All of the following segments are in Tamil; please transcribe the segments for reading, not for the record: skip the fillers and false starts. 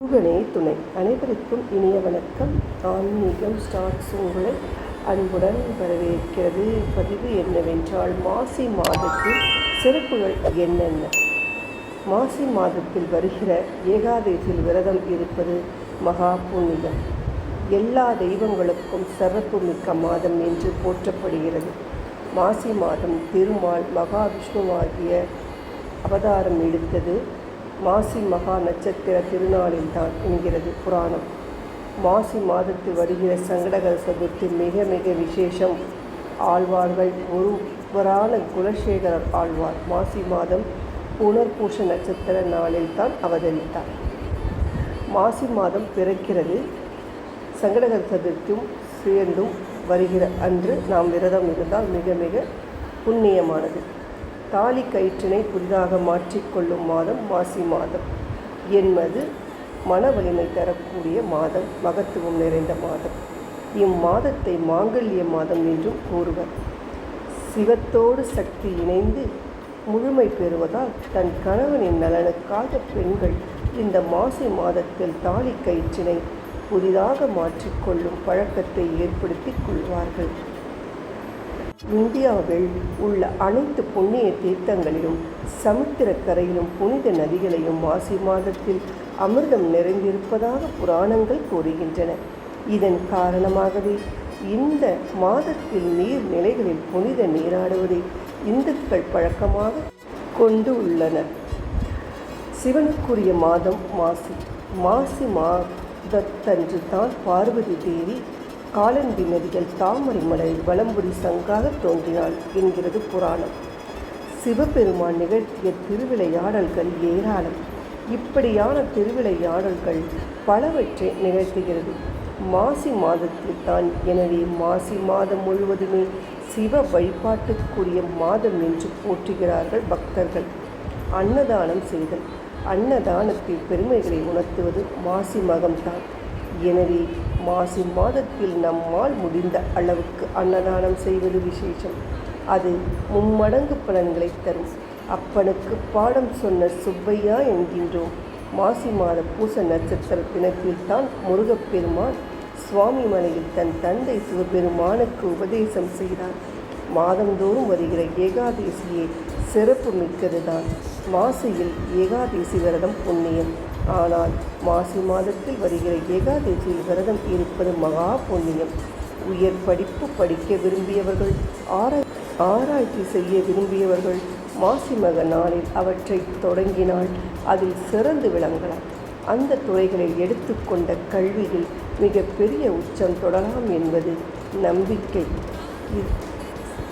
முருகனே துணை. அனைவருக்கும் இனிய வணக்கம். ஆன்மீகம் ஸ்டார்ட்ஸ் உங்களை அன்புடன் வரவேற்கிறது. பதிவு என்னவென்றால், மாசி மாதத்தில் சிறப்புகள் என்னென்ன? மாசி மாதத்தில் வருகிற ஏகாதசியில் விரதம் இருப்பது மகா புண்ணியம். எல்லா தெய்வங்களுக்கும் சிறப்பு மிக்க மாதம் என்று போற்றப்படுகிறது. மாசி மாதம் திருமால் மகாவிஷ்ணுவாகிய அவதாரம் எடுத்தது மாசி மகா நட்சத்திர திருநாளில்தான் என்கிறது புராணம். மாசி மாதத்தில் வருகிற சங்கடகர சதுர்த்தி மிக மிக விசேஷம். ஆழ்வார்கள் ஒருவரான குலசேகரர் ஆழ்வார் மாசி மாதம் புனர்பூச நட்சத்திர நாளில்தான் அவதரித்தார். மாசி மாதம் பிறக்கிறது, சங்கடகர சதுர்த்தியும் சேர்ந்தும் வருகிற அன்று நாம் விரதம் இருந்தால் மிக மிக புண்ணியமானது. தாலி கயிற்றினை புதிதாக மாற்றிக்கொள்ளும் மாதம் மாசி மாதம் என்பது மன வலிமை தரக்கூடிய மாதம், மகத்துவம் நிறைந்த மாதம். இம்மாதத்தை மாங்கல்ய மாதம் என்றும் கூறுவர். சிவத்தோடு சக்தி இணைந்து முழுமை பெறுவதால் தன் கணவனின் நலனுக்காக பெண்கள் இந்த மாசி மாதத்தில் தாலி கயிற்றினை புதிதாக மாற்றிக்கொள்ளும் பழக்கத்தை ஏற்படுத்தி கொள்வார்கள். இந்தியாவில் உள்ள அனைத்து புண்ணிய தீர்த்தங்களிலும் சமுத்திரக்கரையிலும் புனித நதிகளையும் மாசி மாதத்தில் அமிர்தம் நிறைந்திருப்பதாக புராணங்கள் கூறுகின்றன. இதன் காரணமாகவே இந்த மாதத்தில் நீர்நிலைகளில் புனித நீராடுவதை இந்துக்கள் பழக்கமாக கொண்டு உள்ளனர். சிவனுக்குரிய மாதம் மாசி. மாசி மாதத்தன்று தான் பார்வதி தேவி காலந்தி நதிகள் தாமரை மலரில் வலம்புரி சங்காக தோன்றினாள் என்கிறது புராணம். சிவபெருமான் நிகழ்த்திய திருவிளையாடல்கள் ஏராளம். இப்படியான திருவிளையாடல்கள் பலவற்றை நிகழ்த்துகிறது மாசி மாதத்தில் தான். எனவே மாசி மாதம் முழுவதுமே சிவ வழிபாட்டுக்குரிய மாதம் என்று போற்றுகிறார்கள் பக்தர்கள். அன்னதானம் செய்தல். அன்னதானத்தில் பெருமைகளை உணர்த்துவது மாசி மகம்தான். எனவே மாசி மாதத்தில் நம்மால் முடிந்த அளவுக்கு அன்னதானம் செய்வது விசேஷம். அது மும்மடங்கு பலன்களை தரும். அப்பனுக்கு பாடம் சொன்ன சுப்பையா என்கின்றோம். மாசி மாத பூச நட்சத்திர தினத்தில் தான் முருகப்பெருமான் சுவாமி மலையில் தன் தந்தை சிவபெருமானுக்கு உபதேசம் செய்தார். மாதந்தோறும் வருகிற ஏகாதசியே சிறப்பு மிக்கதுதான். மாசியில் ஏகாதசி விரதம் புண்ணியம். ஆனால் மாசி மாதத்தில் வருகிற ஏகாதசியில் விரதம் இருப்பது மகா புண்ணியம். உயர் படிப்பு படிக்க விரும்பியவர்கள், ஆராய்ச்சி செய்ய விரும்பியவர்கள் மாசி மக நாளில் அவற்றை தொடங்கினால் அதில் சிறந்து விளங்கலாம். அந்த துறைகளில் எடுத்துக்கொண்ட கல்வியில் மிக பெரிய உச்சம் தொடரலாம் என்பது நம்பிக்கை.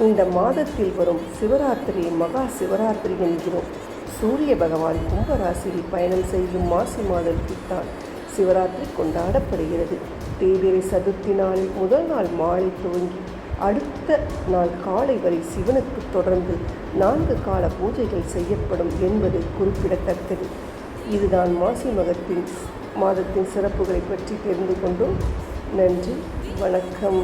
இந்த மாதத்தில் வரும் சிவராத்திரியை மகா சிவராத்திரி என்கிறோம். சூரிய பகவான் கும்பராசியில் பயணம் செய்யும் மாசி மாதத்தில் தான் சிவராத்திரி கொண்டாடப்படுகிறது. தேய்பிறை சதுர்த்தி நாளில் முதல் நாள் மாலை துவங்கி அடுத்த நாள் காலை வரை சிவனுக்கு தொடர்ந்து 4 கால பூஜைகள் செய்யப்படும் என்பது குறிப்பிடத்தக்கது. இதுதான் மாசி மாதத்தின் சிறப்புகளை பற்றி தெரிந்து கொண்டோம். நன்றி, வணக்கம்.